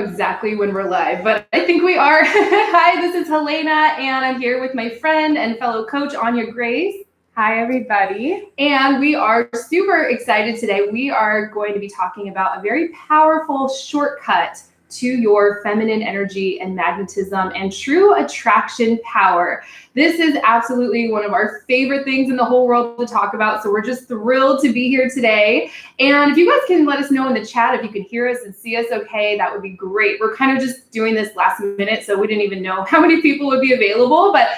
exactly when we're live, but I think we are. Hi, this is Helena, and I'm here with my friend and fellow coach, Anya Grace. Hi, everybody. And we are super excited today. We are going to be talking about a very powerful shortcut to your feminine energy and magnetism and true attraction power. This is absolutely one of our favorite things in the whole world to talk about. So we're just thrilled to be here today. And if you guys can let us know in the chat if you can hear us and see us okay, that would be great. We're kind of just doing this last minute, so we didn't even know how many people would be available, but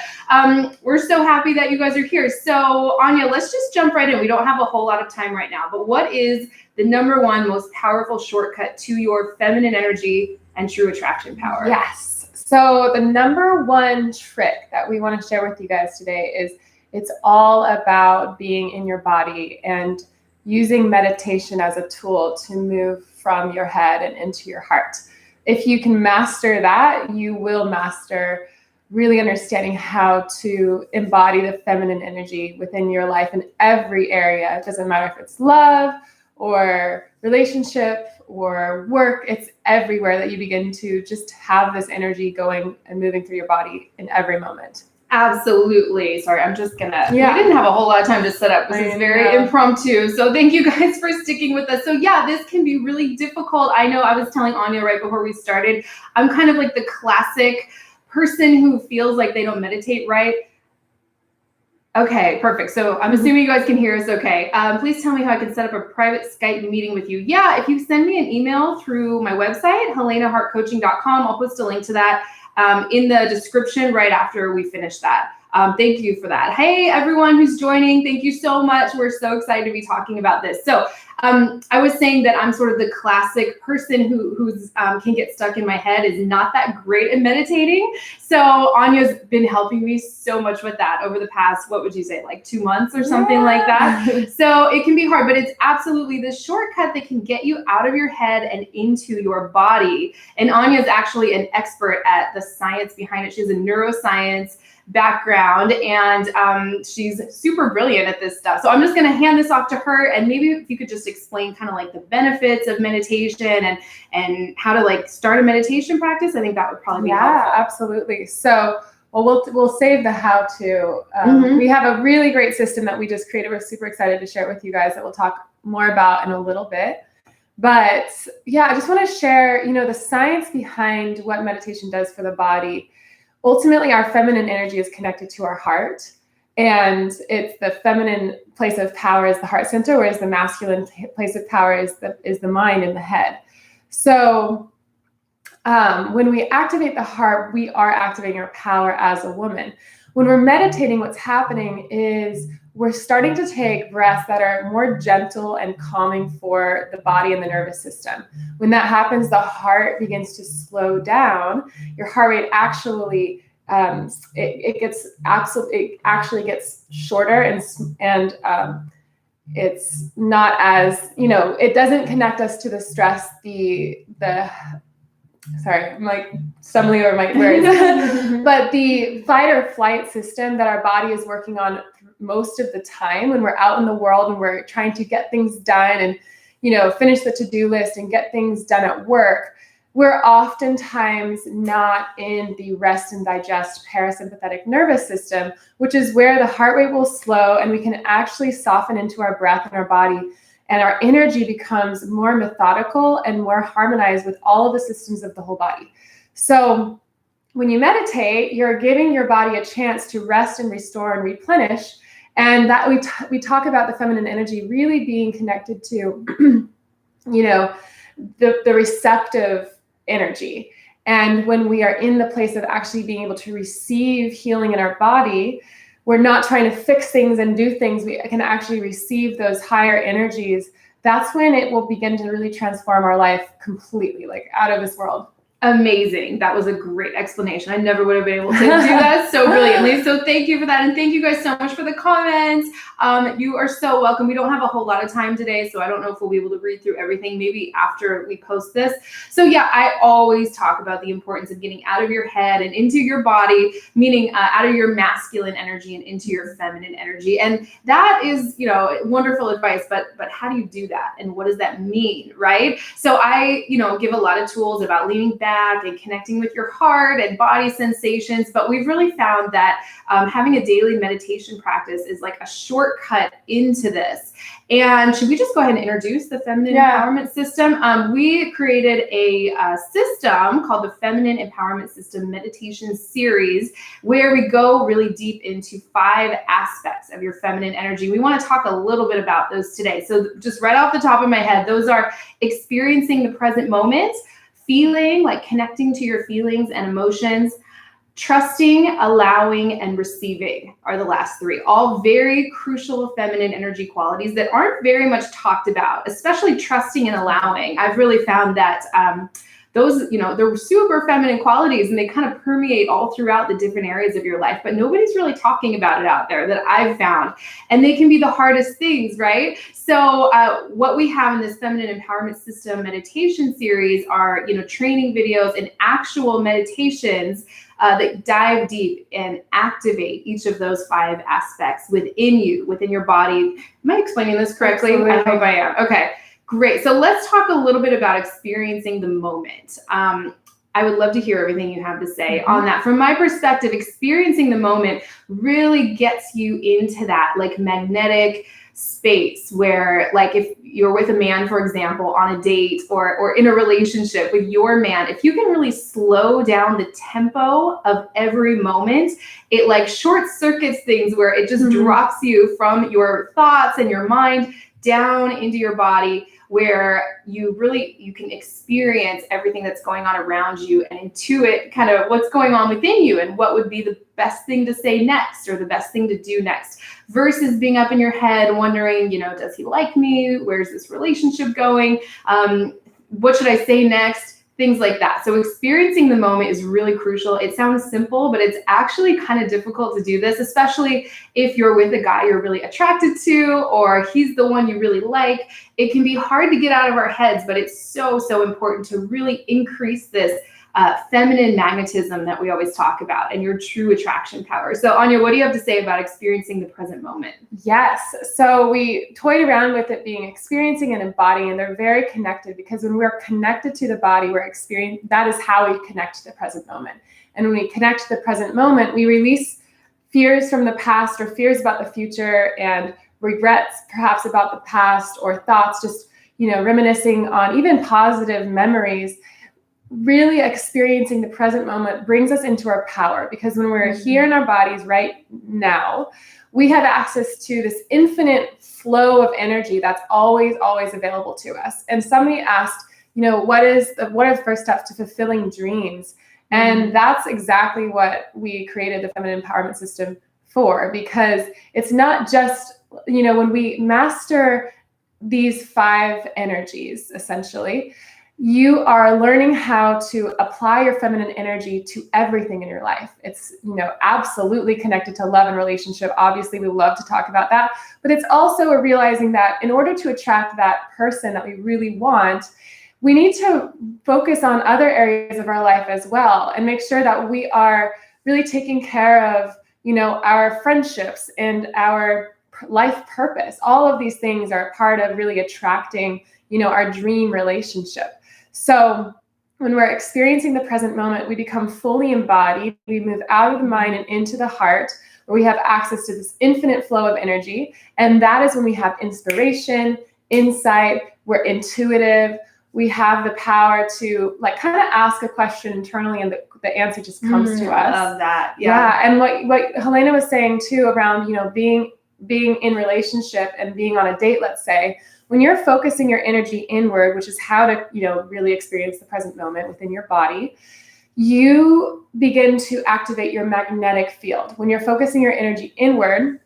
we're so happy that you guys are here. So Anya, let's just jump right in. We don't have a whole lot of time right now, but what is the number one most powerful shortcut to your feminine energy and true attraction power? Yes. So the number one trick that we want to share with you guys today is it's all about being in your body and using meditation as a tool to move from your head and into your heart. If you can master that, you will master really understanding how to embody the feminine energy within your life in every area. It doesn't matter if it's love or relationship or work, it's everywhere that you begin to just have this energy going and moving through your body in every moment. Absolutely. Sorry, I'm just gonna, we didn't have a whole lot of time to set up. This is very impromptu. So thank you guys for sticking with us. So yeah, this can be really difficult. I know I was telling Anya right before we started, I'm kind of like the classic person who feels like they don't meditate right. Okay, perfect. So I'm assuming you guys can hear us okay. Please tell me how I can set up a private Skype meeting with you. Yeah, if you send me an email through my website, helenahartcoaching.com, I'll post a link to that in the description right after we finish that. Thank you for that. Hey, everyone who's joining, thank you so much. We're so excited to be talking about this. So I was saying that I'm sort of the classic person who's can get stuck in my head, is not that great at meditating. So Anya's been helping me so much with that over the past, what would you say, like 2 months or something like that. So it can be hard, but it's absolutely the shortcut that can get you out of your head and into your body. And Anya's actually an expert at the science behind it. She has a neuroscience background, and she's super brilliant at this stuff. So I'm just going to hand this off to her, and maybe if you could just explain kind of like the benefits of meditation and how to like start a meditation practice. I think that would probably be helpful. Yeah, absolutely. So we'll save the how to. We have a really great system that we just created. We're super excited to share it with you guys that we'll talk more about in a little bit. But yeah, I just want to share, the science behind what meditation does for the body. Ultimately, our feminine energy is connected to our heart, and it's the feminine place of power is the heart center, whereas the masculine place of power is the mind and the head. So when we activate the heart, we are activating our power as a woman. When we're meditating, what's happening is we're starting to take breaths that are more gentle and calming for the body and the nervous system. When that happens, the heart begins to slow down. Your heart rate actually it actually gets shorter, and it's not as, it doesn't connect us to the stress, sorry, I'm like stumbling over my words, but the fight or flight system that our body is working on most of the time when we're out in the world and we're trying to get things done and, finish the to-do list and get things done at work, we're oftentimes not in the rest and digest parasympathetic nervous system, which is where the heart rate will slow and we can actually soften into our breath and our body. And our energy becomes more methodical and more harmonized with all of the systems of the whole body. So when you meditate, you're giving your body a chance to rest and restore and replenish. And that we talk about the feminine energy really being connected to, the receptive energy. And when we are in the place of actually being able to receive healing in our body, we're not trying to fix things and do things. We can actually receive those higher energies. That's when it will begin to really transform our life completely, like out of this world. Amazing. That was a great explanation. I never would have been able to do that so brilliantly. So thank you for that. And thank you guys so much for the comments. You are so welcome. We don't have a whole lot of time today, so I don't know if we'll be able to read through everything, maybe after we post this. So yeah, I always talk about the importance of getting out of your head and into your body, meaning out of your masculine energy and into your feminine energy. And that is, wonderful advice, but how do you do that? And what does that mean, right? So I, give a lot of tools about leaning back and connecting with your heart and body sensations. But we've really found that having a daily meditation practice is like a shortcut into this. And should we just go ahead and introduce the Feminine Empowerment System? We created a system called the Feminine Empowerment System Meditation Series, where we go really deep into 5 aspects of your feminine energy. We want to talk a little bit about those today. So just right off the top of my head, those are experiencing the present moment, feeling, like connecting to your feelings and emotions, trusting, allowing, and receiving are the last 3. All very crucial feminine energy qualities that aren't very much talked about, especially trusting and allowing. I've really found that those, they're super feminine qualities, and they kind of permeate all throughout the different areas of your life, but nobody's really talking about it out there that I've found. And they can be the hardest things, right? So what we have in this Feminine Empowerment System meditation series are, training videos and actual meditations that dive deep and activate each of those 5 aspects within you, within your body. Am I explaining this correctly? Absolutely. I hope I am. Okay. Great. So let's talk a little bit about experiencing the moment. I would love to hear everything you have to say on that. From my perspective, experiencing the moment really gets you into that like magnetic space where, like, if you're with a man, for example, on a date or in a relationship with your man, if you can really slow down the tempo of every moment, it like short circuits things where it just drops you from your thoughts and your mind down into your body, where you can experience everything that's going on around you and intuit kind of what's going on within you and what would be the best thing to say next or the best thing to do next, versus being up in your head wondering, does he like me? Where's this relationship going? What should I say next? Things like that. So experiencing the moment is really crucial. It sounds simple, but it's actually kind of difficult to do this, especially if you're with a guy you're really attracted to, or he's the one you really like. It can be hard to get out of our heads, but it's so, so important to really increase this feminine magnetism that we always talk about and your true attraction power. So Anya, what do you have to say about experiencing the present moment? Yes. So we toyed around with it being experiencing and embodying, and they're very connected, because when we're connected to the body, that is how we connect to the present moment. And when we connect to the present moment, we release fears from the past or fears about the future and regrets perhaps about the past, or thoughts just, reminiscing on even positive memories. Really experiencing the present moment brings us into our power, because when we're here in our bodies right now, we have access to this infinite flow of energy that's always, always available to us. And somebody asked, what are the first steps to fulfilling dreams? And that's exactly what we created the Feminine Empowerment System for, because it's not just, when we master these 5 energies, essentially, you are learning how to apply your feminine energy to everything in your life. It's, absolutely connected to love and relationship. Obviously, we love to talk about that, but it's also a realizing that in order to attract that person that we really want, we need to focus on other areas of our life as well, and make sure that we are really taking care of, our friendships and our life purpose. All of these things are part of really attracting, our dream relationship. So when we're experiencing the present moment, we become fully embodied. We move out of the mind and into the heart, where we have access to this infinite flow of energy. And that is when we have inspiration, insight, we're intuitive. We have the power to kind of ask a question internally, and the answer just comes to us. I love that. Yeah. And what Helena was saying too around, being in relationship and being on a date, let's say, when you're focusing your energy inward, which is how to, really experience the present moment within your body, you begin to activate your magnetic field. When you're focusing your energy inward,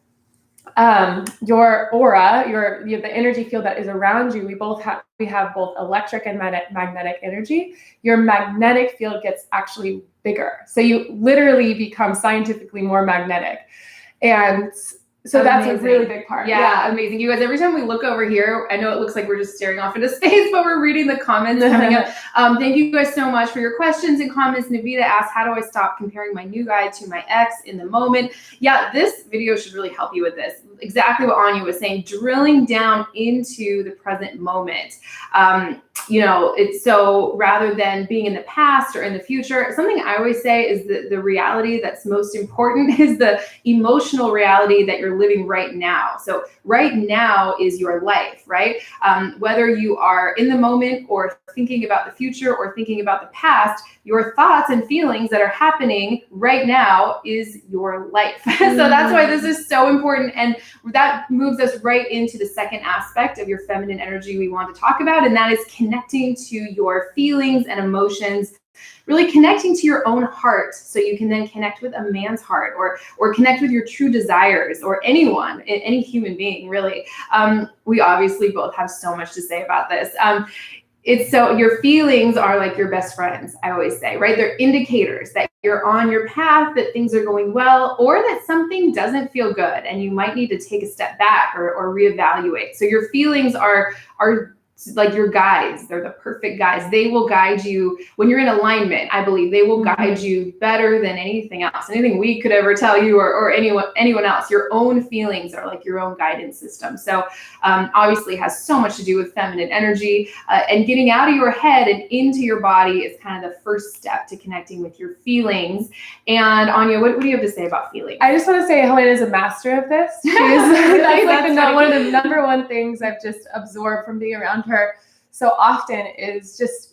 your aura, the energy field that is around you, we have both electric and magnetic energy. Your magnetic field gets actually bigger. So you literally become scientifically more magnetic. And so that's a really big part. Yeah, amazing. You guys, every time we look over here, I know it looks like we're just staring off into space, but we're reading the comments coming up. Thank you guys so much for your questions and comments. Navita asked, how do I stop comparing my new guy to my ex in the moment? Yeah, this video should really help you with this. Exactly what Anya was saying, drilling down into the present moment. It's so rather than being in the past or in the future, something I always say is that the reality that's most important is the emotional reality that you're living right now. So right now is your life, right? Whether you are in the moment or thinking about the future or thinking about the past, your thoughts and feelings that are happening right now is your life. So that's why this is so important. And that moves us right into the second aspect of your feminine energy we want to talk about, and that is connecting to your feelings and emotions, really connecting to your own heart, so you can then connect with a man's heart or connect with your true desires, or anyone, any human being, really. We obviously both have so much to say about this. It's so your feelings are like your best friends, I always say, right? They're indicators that you're on your path, that things are going well, or that something doesn't feel good and you might need to take a step back or reevaluate. So your feelings are like your guides. They're the perfect guides. They will guide you when you're in alignment. I believe they will guide you better than anything else, anything we could ever tell you or anyone else. Your own feelings are like your own guidance system. So obviously has so much to do with feminine energy, and getting out of your head and into your body is kind of the first step to connecting with your feelings. And Anya, what do you have to say about feelings? I just want to say Helena is a master of this. That's like one of the number one things I've just absorbed from being around her so often is just,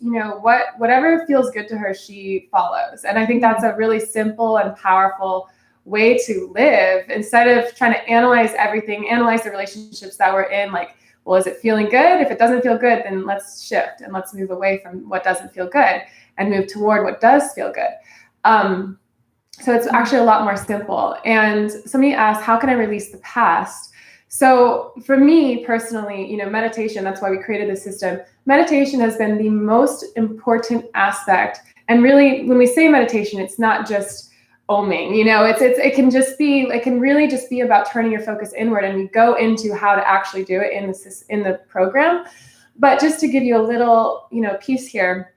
whatever feels good to her, she follows. And I think that's a really simple and powerful way to live, instead of trying to analyze everything, analyze the relationships that we're in. Like, well, is it feeling good? If it doesn't feel good, then let's shift and let's move away from what doesn't feel good and move toward what does feel good. So it's actually a lot more simple. And somebody asked, how can I release the past? So for me personally, meditation, that's why we created this system. Meditation has been the most important aspect. And really, when we say meditation, it's not just oming, it can really just be about turning your focus inward, and we go into how to actually do it in the program. But just to give you a little, piece here,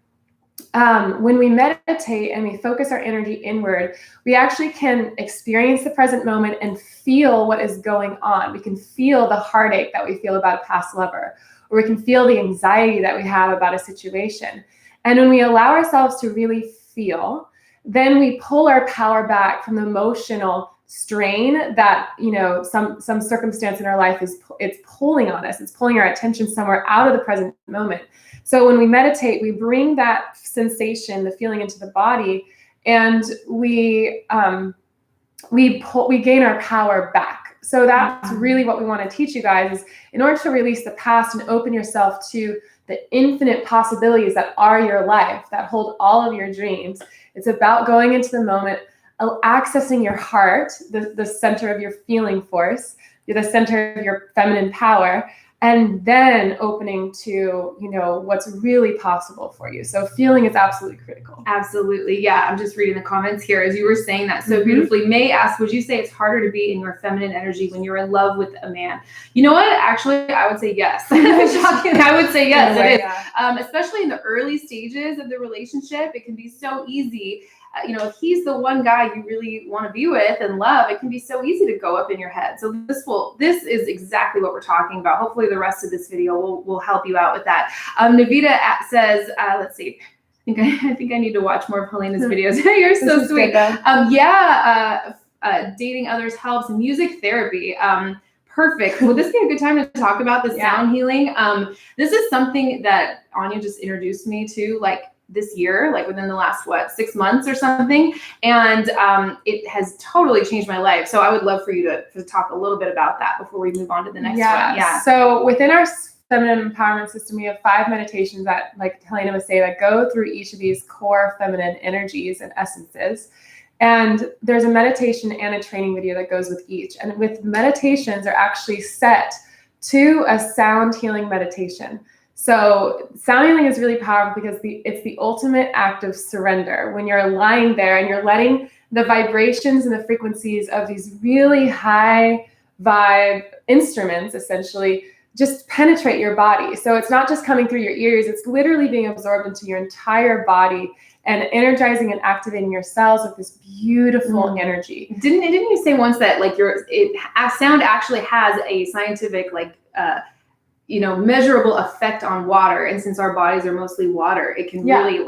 when we meditate and we focus our energy inward, we actually can experience the present moment and feel what is going on. We can feel the heartache that we feel about a past lover, or we can feel the anxiety that we have about a situation. And when we allow ourselves to really feel, then we pull our power back from the emotional strain that, some circumstance in our life it's pulling on us. It's pulling our attention somewhere out of the present moment. So when we meditate, we bring that sensation, the feeling, into the body, and we gain our power back. So that's really what we want to teach you guys, is in order to release the past and open yourself to the infinite possibilities that are your life, that hold all of your dreams. It's about going into the moment, accessing your heart, the center of your feeling force, the center of your feminine power, and then opening to, what's really possible for you. So feeling is absolutely critical. Absolutely. Yeah. I'm just reading the comments here as you were saying that so beautifully. May asked, would you say it's harder to be in your feminine energy when you're in love with a man? You know what? Actually, I would say yes. Shocking. I would say yes, it is. Yeah. Especially in the early stages of the relationship, it can be so easy. If he's the one guy you really want to be with and love, it can be so easy to go up in your head. So this is exactly what we're talking about. Hopefully the rest of this video will help you out with that. Navita says, let's see. I think I need to watch more of Helena's videos. You're so sweet. Dating others helps. Music therapy. Perfect. Will this be a good time to talk about the sound healing? This is something that Anya just introduced me to, this year, within the last 6 months or something, and it has totally changed my life. So I would love for you to talk a little bit about that before we move on to the next one. Yeah. So within our feminine empowerment system, we have 5 meditations that, like Helena was saying, that go through each of these core feminine energies and essences. And there's a meditation and a training video that goes with each. And with meditations are actually set to a sound healing meditation. So sound healing is really powerful because it's the ultimate act of surrender. When you're lying there and you're letting the vibrations and the frequencies of these really high vibe instruments essentially just penetrate your body. So it's not just coming through your ears, it's literally being absorbed into your entire body and energizing and activating your cells with this beautiful energy. Didn't you say once that like sound actually has a scientific measurable effect on water, and since our bodies are mostly water, it can really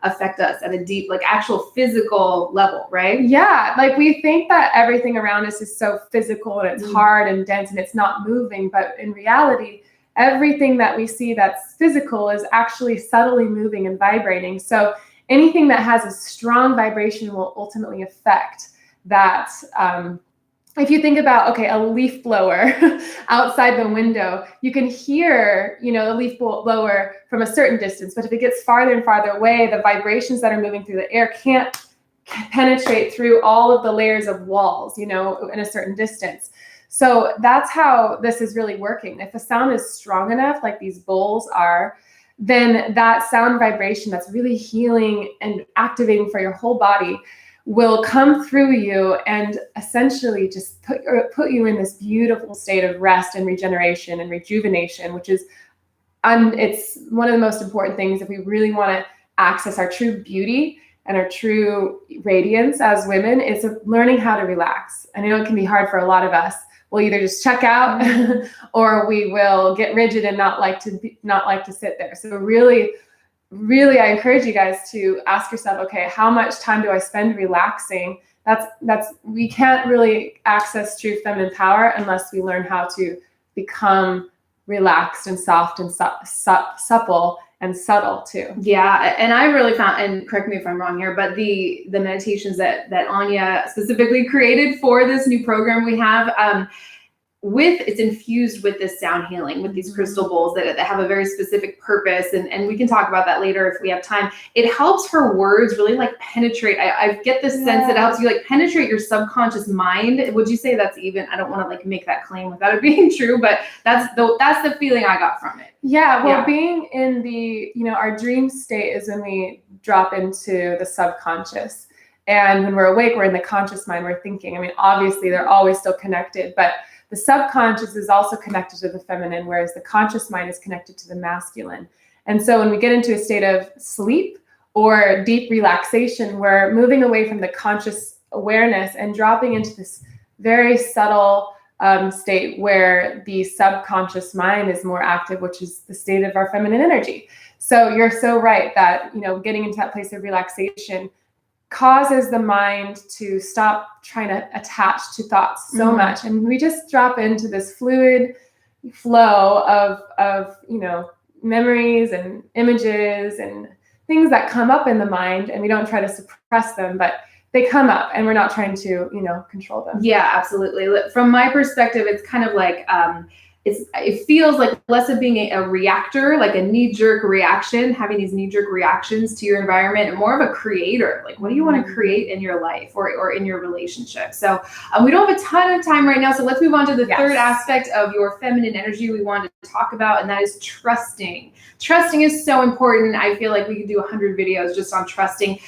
affect us at a deep, like actual physical level, right? Yeah, like we think that everything around us is so physical and it's hard and dense and it's not moving, but in reality, everything that we see that's physical is actually subtly moving and vibrating. So anything that has a strong vibration will ultimately affect that. If you think about, a leaf blower outside the window, you can hear, the leaf blower from a certain distance, but if it gets farther and farther away, the vibrations that are moving through the air can't penetrate through all of the layers of walls, in a certain distance. So that's how this is really working. If a sound is strong enough, like these bowls are, then that sound vibration that's really healing and activating for your whole body will come through you and essentially just put you in this beautiful state of rest and regeneration and rejuvenation, which is, it's one of the most important things if we really want to access our true beauty and our true radiance as women, is learning how to relax. And I know it can be hard for a lot of us. We'll either just check out or we will get rigid and not like to sit there. So really, I encourage you guys to ask yourself, okay, how much time do I spend relaxing? We can't really access true feminine power unless we learn how to become relaxed and soft and supple and subtle too. Yeah, and I really found, and correct me if I'm wrong here, but the meditations that Anya specifically created for this new program we have, it's infused with this sound healing, with these crystal bowls that have a very specific purpose, and we can talk about that later if we have time. It helps her words really penetrate. I get this sense that it helps you penetrate your subconscious mind. Would you say that's even? I don't want to make that claim without it being true, but that's the feeling I got from it. Yeah, well, being in the our dream state is when we drop into the subconscious, and when we're awake, we're in the conscious mind. We're thinking. I mean, obviously, they're always still connected, but the subconscious is also connected to the feminine, whereas the conscious mind is connected to the masculine. And so when we get into a state of sleep or deep relaxation, we're moving away from the conscious awareness and dropping into this very subtle state where the subconscious mind is more active, which is the state of our feminine energy. So you're so right that, getting into that place of relaxation causes the mind to stop trying to attach to thoughts so much. And we just drop into this fluid flow of memories and images and things that come up in the mind, and we don't try to suppress them, but they come up and we're not trying to, control them. Yeah, absolutely. From my perspective, it's kind of like, it feels like less of being a reactor, like a knee-jerk reaction, having these knee-jerk reactions to your environment, and more of a creator. Like, what do you want to create in your life or in your relationship? So we don't have a ton of time right now, so let's move on to the third aspect of your feminine energy we wanted to talk about, and that is trusting. Trusting is so important. I feel like we could do 100 videos just on trusting.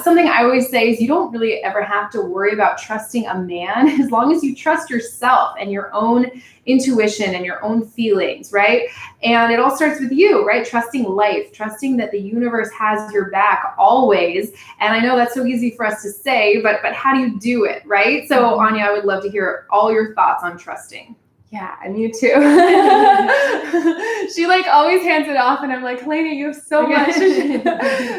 Something I always say is you don't really ever have to worry about trusting a man as long as you trust yourself and your own intuition and your own feelings, right? And it all starts with you, right? Trusting life, trusting that the universe has your back always. And I know that's so easy for us to say, but how do you do it, right? So Anya, I would love to hear all your thoughts on trusting. Yeah, and you too. She always hands it off, and I'm like, Helena, you have so much.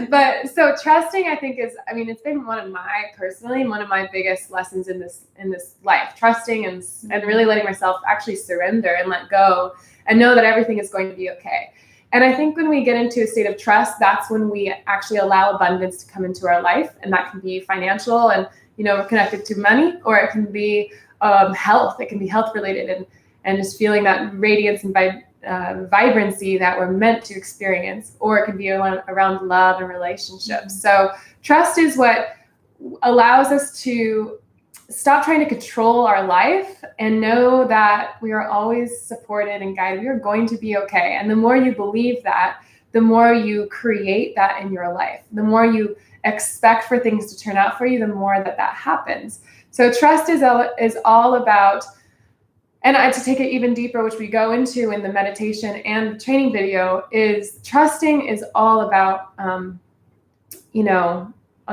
But so trusting, I think it's been one of my biggest lessons in this life. Trusting and really letting myself actually surrender and let go and know that everything is going to be okay. And I think when we get into a state of trust, that's when we actually allow abundance to come into our life, and that can be financial and connected to money, or it can be health. It can be health related and just feeling that radiance and vibrancy that we're meant to experience, or it can be around love and relationships. So trust is what allows us to stop trying to control our life and know that we are always supported and guided. We are going to be okay. And the more you believe that, the more you create that in your life. The more you expect for things to turn out for you, the more that happens. So trust is all about, and to take it even deeper, which we go into in the meditation and training video, is trusting is all about, I'll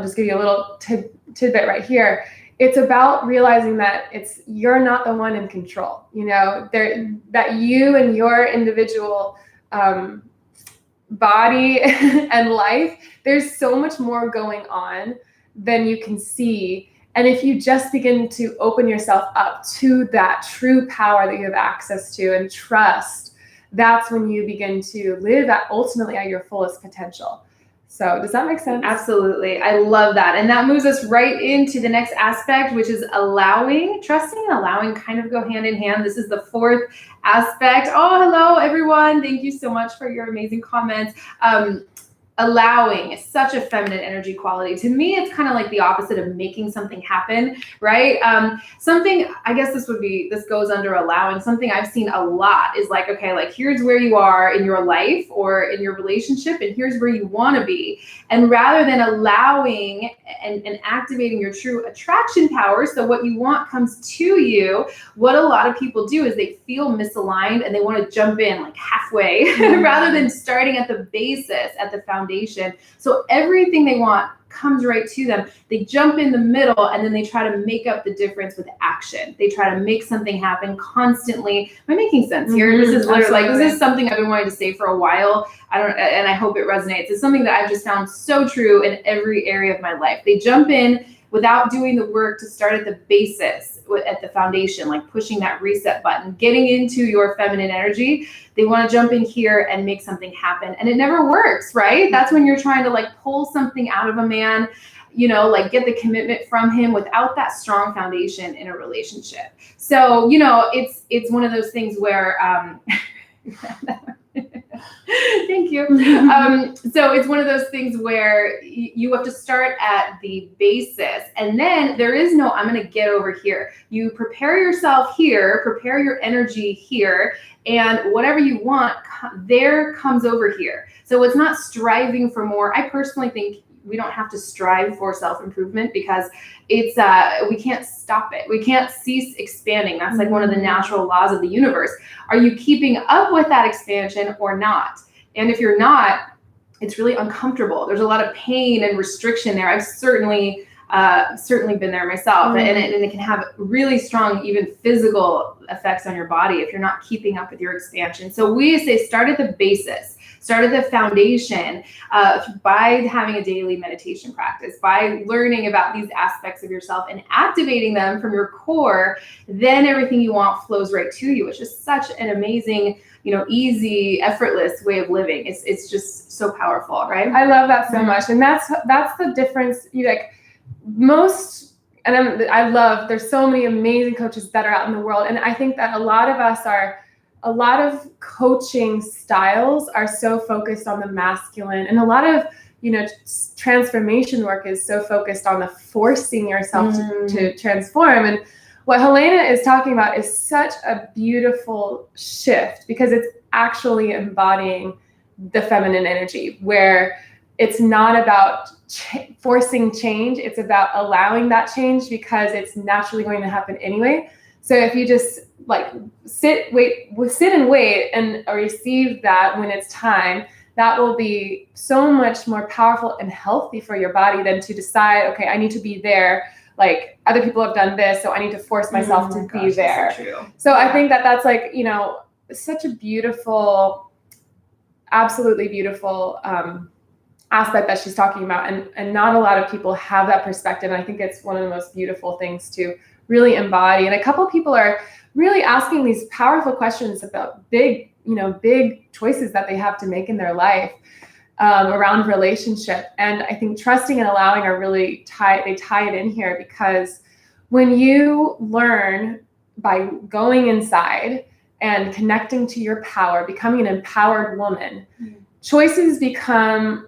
just give you a little tidbit right here. It's about realizing that you're not the one in control, that you and your individual body and life, there's so much more going on than you can see. And if you just begin to open yourself up to that true power that you have access to and trust, that's when you begin to live ultimately at your fullest potential. So does that make sense? Absolutely. I love that. And that moves us right into the next aspect, which is allowing. Trusting and allowing kind of go hand in hand. This is the fourth aspect. Oh, hello, everyone. Thank you so much for your amazing comments. Allowing is such a feminine energy quality. To me, it's kind of like the opposite of making something happen, right? Something, I guess this goes under allowing. Something I've seen a lot is like, okay, like here's where you are in your life or in your relationship, and here's where you want to be. And rather than allowing and activating your true attraction power, so what you want comes to you, what a lot of people do is they feel misaligned and they want to jump in like halfway rather than starting at the basis, at the foundation. So everything they want comes right to them. They jump in the middle and then they try to make up the difference with action. They try to make something happen constantly. Am I making sense here? This is literally this is something I've been wanting to say for a while. And I hope it resonates. It's something that I've just found so true in every area of my life. They jump in without doing the work to start at the basis, at the foundation, like pushing that reset button, getting into your feminine energy. They want to jump in here and make something happen. And it never works, right? That's when you're trying to like pull something out of a man, like get the commitment from him without that strong foundation in a relationship. So, it's one of those things where, thank you. So it's one of those things where you have to start at the basis, and then there is no, I'm going to get over here. You prepare yourself here, prepare your energy here, and whatever you want there comes over here. So it's not striving for more. I personally think we don't have to strive for self-improvement because it's we can't stop it. We can't cease expanding. That's like one of the natural laws of the universe. Are you keeping up with that expansion or not? And if you're not, it's really uncomfortable. There's a lot of pain and restriction there. I've certainly been there myself, and it can have really strong, even physical effects on your body if you're not keeping up with your expansion. So we say start at the basis. Start at the foundation by having a daily meditation practice, by learning about these aspects of yourself and activating them from your core. Then everything you want flows right to you, which is such an amazing, easy, effortless way of living. It's just so powerful, right? I love that so much, and that's the difference. There's so many amazing coaches that are out in the world, and I think that a lot of coaching styles are so focused on the masculine, and a lot of transformation work is so focused on the forcing yourself to transform. And what Helena is talking about is such a beautiful shift because it's actually embodying the feminine energy, where it's not about forcing change. It's about allowing that change because it's naturally going to happen anyway. So if you just sit and wait and receive that when it's time, that will be so much more powerful and healthy for your body than to decide, okay, I need to be there. Like other people have done this, so I need to force myself to be there. So I think that's such a beautiful, absolutely beautiful aspect that she's talking about. And not a lot of people have that perspective. And I think it's one of the most beautiful things to really embody. And a couple of people are really asking these powerful questions about big choices that they have to make in their life around relationship. And I think trusting and allowing are really tie it in here, because when you learn by going inside and connecting to your power, becoming an empowered woman, choices become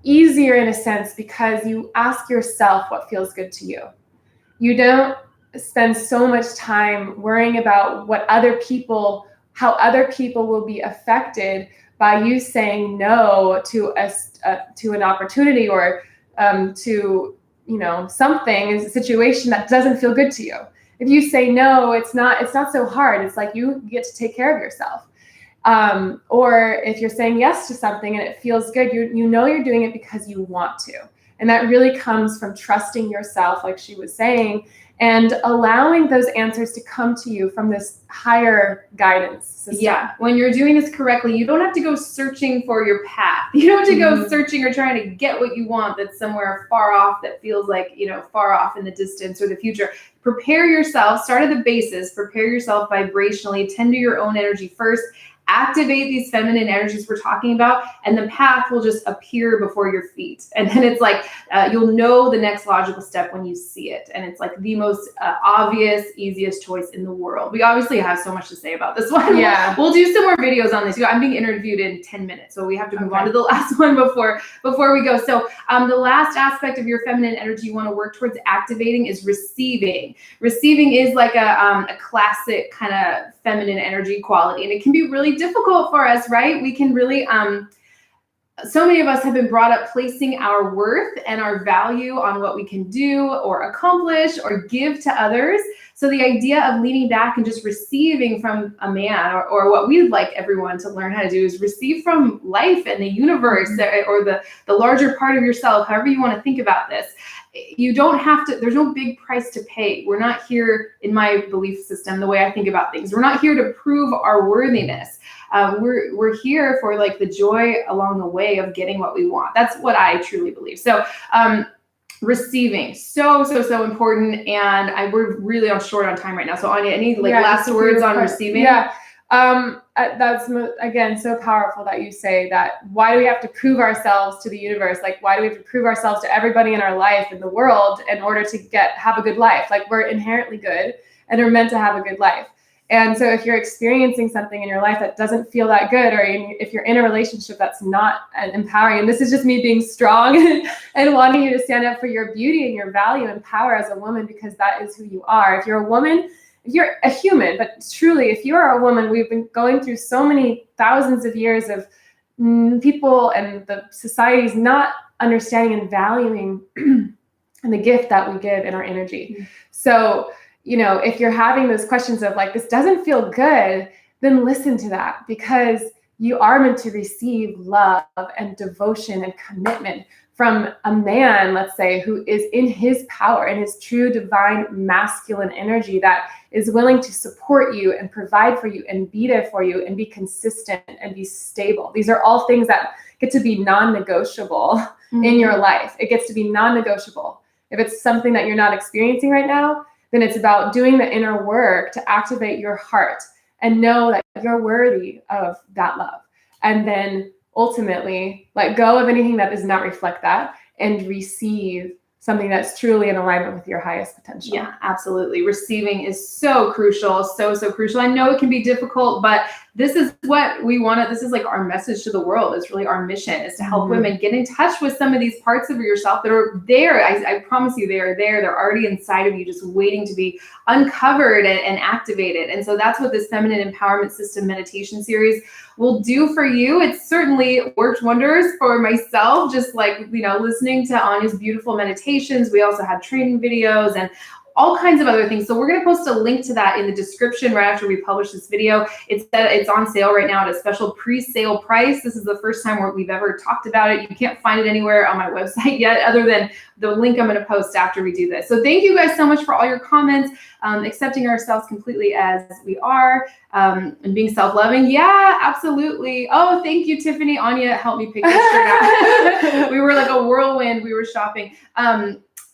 easier in a sense because you ask yourself what feels good to you. You don't spend so much time worrying about how other people will be affected by you saying no to an opportunity or to something, is a situation that doesn't feel good to you. If you say no, it's not so hard. It's like you get to take care of yourself. Or if you're saying yes to something and it feels good, you know you're doing it because you want to. And that really comes from trusting yourself, like she was saying, and allowing those answers to come to you from this higher guidance system. Yeah, when you're doing this correctly, you don't have to go searching for your path. You don't have to go searching or trying to get what you want that's somewhere far off, that feels like, far off in the distance or the future. Prepare yourself, start at the basis, prepare yourself vibrationally, tend to your own energy first. Activate these feminine energies we're talking about, and the path will just appear before your feet. And then it's like, you'll know the next logical step when you see it. And it's like the most obvious, easiest choice in the world. We obviously have so much to say about this one. Yeah. We'll do some more videos on this. I'm being interviewed in 10 minutes, so we have to move on to the last one before we go. So the last aspect of your feminine energy you want to work towards activating is receiving. Receiving is like a classic kind of feminine energy quality, and it can be really difficult for us, right? We can really, so many of us have been brought up placing our worth and our value on what we can do or accomplish or give to others. So the idea of leaning back and just receiving from a man, or what we'd like everyone to learn how to do, is receive from life and the universe, or the larger part of yourself, however you want to think about this. You don't have to, there's no big price to pay. We're not here, in my belief system, the way I think about things, we're not here to prove our worthiness. We're here for like the joy along the way of getting what we want. That's what I truly believe. So receiving, so important. And we're really short on time right now. So Anya, any last words on receiving? Yeah. That's, again, so powerful that you say that. Why do we have to prove ourselves to the universe? Like, why do we have to prove ourselves to everybody in our life, in the world, in order to have a good life? Like, we're inherently good and we're meant to have a good life. And so if you're experiencing something in your life that doesn't feel that good, or if you're in a relationship that's not empowering, and this is just me being strong and wanting you to stand up for your beauty and your value and power as a woman, because that is who you are. If you're a woman, you're a human, but truly, if you are a woman, we've been going through so many thousands of years of people and the society's not understanding and valuing the gift that we give in our energy. So, if you're having those questions of like, this doesn't feel good, then listen to that, because you are meant to receive love and devotion and commitment from a man, let's say, who is in his power and his true divine masculine energy, that is willing to support you and provide for you and be there for you and be consistent and be stable. These are all things that get to be non-negotiable in your life. It gets to be non-negotiable. If it's something that you're not experiencing right now, then it's about doing the inner work to activate your heart and know that you're worthy of that love. And then ultimately let go of anything that does not reflect that and receive something that's truly in alignment with your highest potential. Yeah, absolutely. Receiving is so crucial, so crucial. I know it can be difficult, but this is what we want to, this is like our message to the world. It's really our mission, is to help women get in touch with some of these parts of yourself that are there. I promise you, they are there. They're already inside of you, just waiting to be uncovered and activated. And so that's what this Feminine Empowerment System meditation series will do for you. It's certainly worked wonders for myself, just like, listening to Anya's beautiful meditations. We also have training videos and all kinds of other things. So we're going to post a link to that in the description right after we publish this video. It's on sale right now at a special pre-sale price. This is the first time we've ever talked about it. You can't find it anywhere on my website yet, other than the link I'm going to post after we do this. So thank you guys so much for all your comments, accepting ourselves completely as we are, and being self-loving. Yeah, absolutely. Oh, thank you, Tiffany. Anya helped me pick this shirt out. We were like a whirlwind. We were shopping.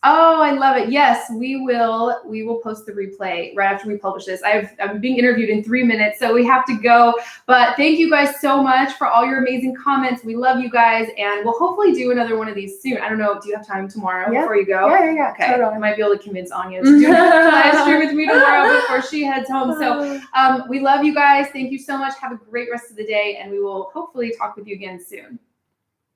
Oh, I love it. Yes, we will post the replay right after we publish this. I'm being interviewed in 3 minutes, so we have to go. But thank you guys so much for all your amazing comments. We love you guys, and we'll hopefully do another one of these soon. I don't know. Do you have time tomorrow before you go? Yeah. Okay. Totally. I might be able to convince Anya to do a live stream with me tomorrow before she heads home. So we love you guys. Thank you so much. Have a great rest of the day, and we will hopefully talk with you again soon.